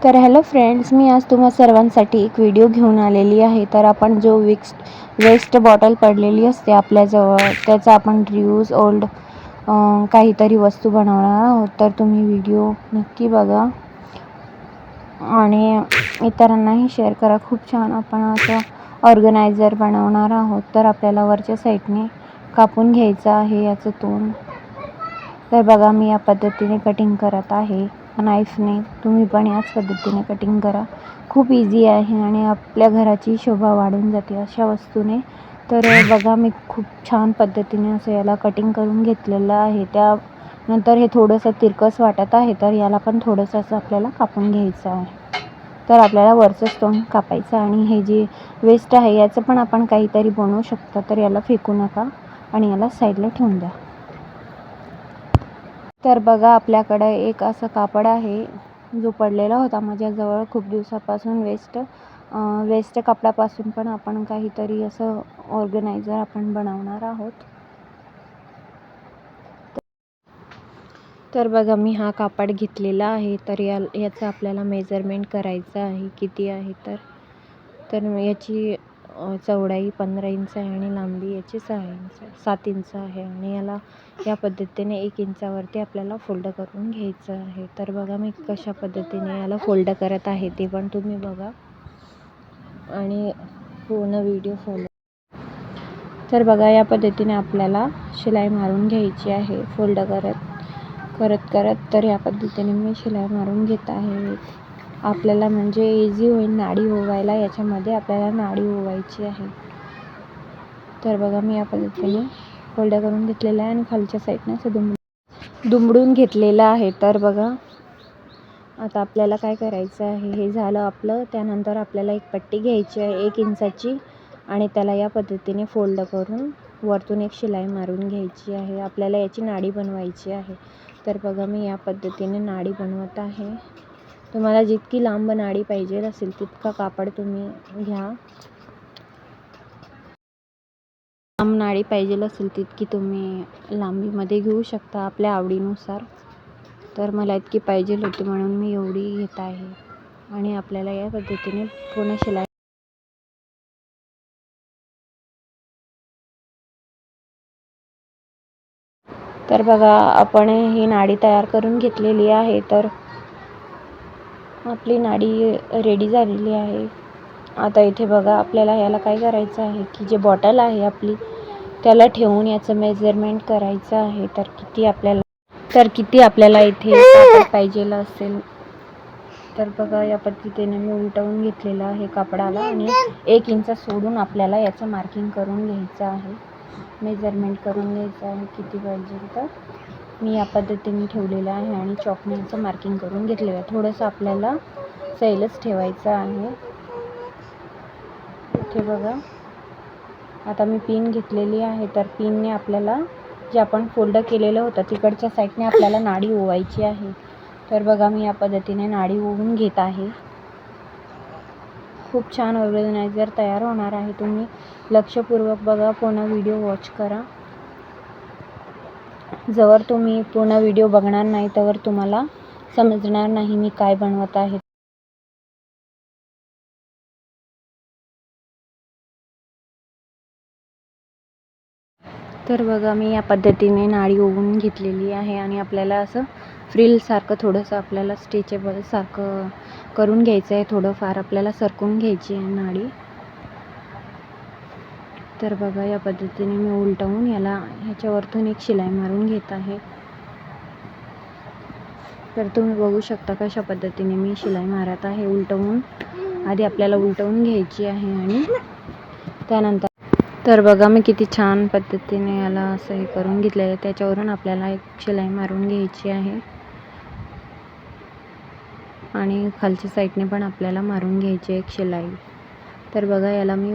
तर hello friends, मी आज तुम्हा सर्वांसाठी एक व्हिडिओ घेऊन आलेली आहे. तर आपण जो वेस्ट बॉटल पडलेली असते आपल्याजवळ, त्याचा आपण रियूज ओल्ड काहीतरी वस्तू बनवणार आहोत. तर तुम्ही व्हिडिओ नक्की बघा आणि इतरांनाही शेअर करा. खूप छान आपण असं ऑर्गनायझर बनवणार आहोत. तर आपल्याला वरच्या साईडने कापून घ्यायचं आहे याचं तोंड. तर बघा, मी या पद्धतीने कटिंग करत आहे नाईफने. तुम्ही पण याच पद्धतीने कटिंग करा. खूप इझी आहे आणि आपल्या घराची शोभा वाढून जाते अशा वस्तूने. तर बघा, मी खूप छान पद्धतीने असं याला कटिंग करून घेतलेलं आहे. त्यानंतर हे थोडंसं तिरकस वाटत आहे, तर याला पण थोडंसं असं आपल्याला कापून घ्यायचं आहे. तर आपल्याला वरचंच तोंड कापायचं आणि हे जे वेस्ट आहे याचं पण आपण काहीतरी बनवू शकतो. तर याला फेकू नका आणि याला साईडला ठेवून द्या. तर बघा, आपल्याकडं एक असं कापड आहे जो पडलेला होता माझ्याजवळ खूप दिवसापासून. वेस्ट कापडापासून पण आपण काहीतरी असं ऑर्गनायझर आपण बनवणार आहोत. तर बघा, मी हा कापड घेतलेला आहे. तर याचं आपल्याला मेजरमेंट करायचं आहे किती आहे. तर याची चौडाई 15 इंच आहे आणि लांबी याची 7 इंच आहे आणि याला या पद्धतीने 1 इंचावरती आपल्याला फोल्ड करून घ्यायचं आहे. तर बघा, मी कशा पद्धतीने याला फोल्ड करत आहे ते पण तुम्ही बघा आणि पूर्ण व्हिडिओ फॉलो. तर बघा, या पद्धतीने आपल्याला शिलाई मारून घ्यायची आहे फोल्ड करत. तर या पद्धतीने मी शिलाई मारून घेत आहे. आपल्याला म्हणजे इझी होईल नाडी ओवायला. याच्यामध्ये आपल्याला नाडी ओवायची आहे. तर बघा, मी या पद्धतीने फोल्ड करून घेतलेला आहे आणि खालच्या साईडने असं दुमडून घेतलेलं आहे. तर बघा, आता आपल्याला काय करायचं आहे, हे झालं आपलं. त्यानंतर आपल्याला एक पट्टी घ्यायची आहे 1 इंचाची आणि त्याला या पद्धतीने फोल्ड करून वरतून एक शिलाई मारून घ्यायची आहे. आपल्याला याची नाडी बनवायची आहे. तर बघा, मी या पद्धतीने नाडी बनवत आहे. तुम्हाला जितकी लांब नाडी पाहिजे असेल तितका कापड तुम्ही घ्या. लांब नाडी पाहिजे असेल तितकी तुम्ही लांबीमध्ये घेऊ शकता आपल्या आवडीनुसार. तर मला इतकी पाहिजे होती म्हणून मी एवढी घेत आहे आणि आपल्याला या पद्धतीने पूर्ण शिलाई. तर बघा, आपण ही नाडी तयार करून घेतलेली आहे. तर आपली नाडी रेडी झालेली आहे. आता इथे बघा, आपल्याला याला काय करायचं आहे की जे बॉटल आहे आपली त्याला ठेवून याचं मेजरमेंट करायचं आहे. तर किती आपल्याला इथे कापड पाहिजे असेल. तर बघा, या पद्धतीने मी उलटवून घेतलेलं आहे कापडाला आणि 1 इंच सोडून आपल्याला याचं मार्किंग करून घ्यायचं आहे. मेजरमेंट करून घ्यायचं आहे किती पाहिजे. तर मी या पद्धतीने ठेवलेलं आहे आणि चॉकने याचं मार्किंग करून घेतलेलं आहे. थोडंसं आपल्याला सैलच ठेवायचं आहे. इथे बघा, आता मी पिन घेतलेली आहे. तर पिनने आपल्याला जे आपण फोल्ड केलेलं होतं तिकडच्या साईडने आपल्याला नाडी ओवायची आहे. तर बघा, मी या पद्धतीने नाडी ओवून घेत आहे. खूप छान ऑर्गनायझर तयार होणार आहे. तुम्ही लक्षपूर्वक बघा, पूर्ण व्हिडिओ वॉच करा. जवळ तुम्ही पूर्ण व्हिडिओ बघणार नाही तोवर तुम्हाला समजणार नाही मी काय बनवत आहे. तर बघा, मी या पद्धतीने नाडी ओवून घेतलेली आहे आणि आपल्याला असं फ्रिलसारखं थोडंसं आपल्याला स्ट्रेचेबलसारखं करून घ्यायचं आहे. थोडंफार आपल्याला सरकून घ्यायची आहे नाडी. तर बघा, या पद्धतीने मी उलटवून ह्याच्यावरतून एक शिलाई मारून घेत आहे. तर तुम्ही बघू शकता कशा पद्धतीने मी शिलाई मारत आहे उलटवून. आधी आपल्याला उलटवून घ्यायची आहे आणि त्यानंतर. तर बघा, मी किती छान पद्धतीने याला असं हे करून घेतलेलं आहे. त्याच्यावरून आपल्याला एक शिलाई मारून घ्यायची आहे आणि खालच्या साईडने पण आपल्याला मारून घ्यायची एक शिलाई. तर बघा, याला मी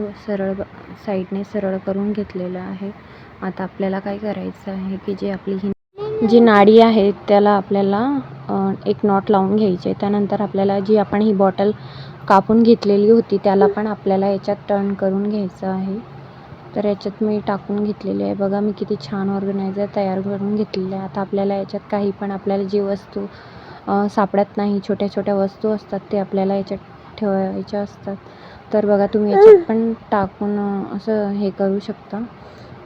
साईडने सरळ करून घेतलेलं आहे. आता आपल्याला काय करायचं आहे की जी आपली जी नाडी आहे त्याला आपल्याला एक नॉट लावून घ्यायची आहे. त्यानंतर आपल्याला जी आपण ही बॉटल कापून घेतलेली होती त्याला पण आपल्याला याच्यात टर्न करून घ्यायचं आहे. तर याच्यात मी टाकून घेतलेली आहे. बघा, मी किती छान ऑर्गनायझर तयार करून घेतलेलं आहे. आता आपल्याला याच्यात काही पण आपल्याला जी वस्तू सापडत नाही, छोट्या छोट्या वस्तू असतात ते आपल्याला याच्यात ठेवायच्या असतात. तर बघा तुम्ही याच्यात पण टाकून असं हे करू शकता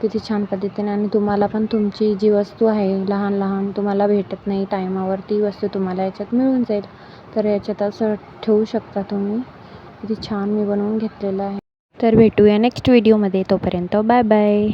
किती छान पद्धतीने. आणि तुम्हाला पण तुमची जी वस्तू आहे लहान लहान तुम्हाला भेटत नाही टायमावर, ती वस्तू तुम्हाला याच्यात मिळून जाईल. तर याच्यात असं ठेवू शकता तुम्ही. किती छान मी बनवून घेतलेलं आहे. तर भेटूया नेक्स्ट व्हिडिओमध्ये. तोपर्यंत बाय बाय.